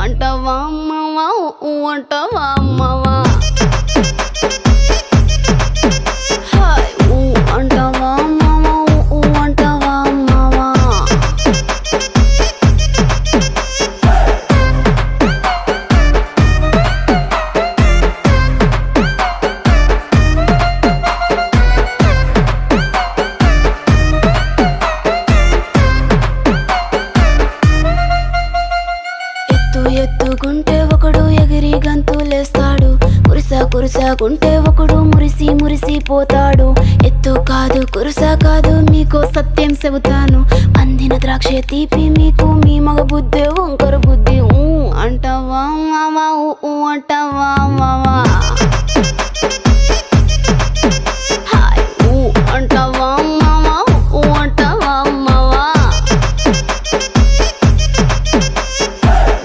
అంటావా అమ్మవా అంటావా అమ్మవా హాయ్ అంటావా అమ్మవా అంటావా అమ్మవా ఎత్తుకుంటే ఒకడు ఎగిరి గంతులేస్తాడు, కురుసాకుంటే ఒకడు మురిసిపోతాడు. ఎత్తు కాదు కురుసా కాదు మీకో సత్యం చెబుతాను, అందిన ద్రాక్ష తీపి మీకు మీ మగ బుద్ధి వంకర బుద్ధి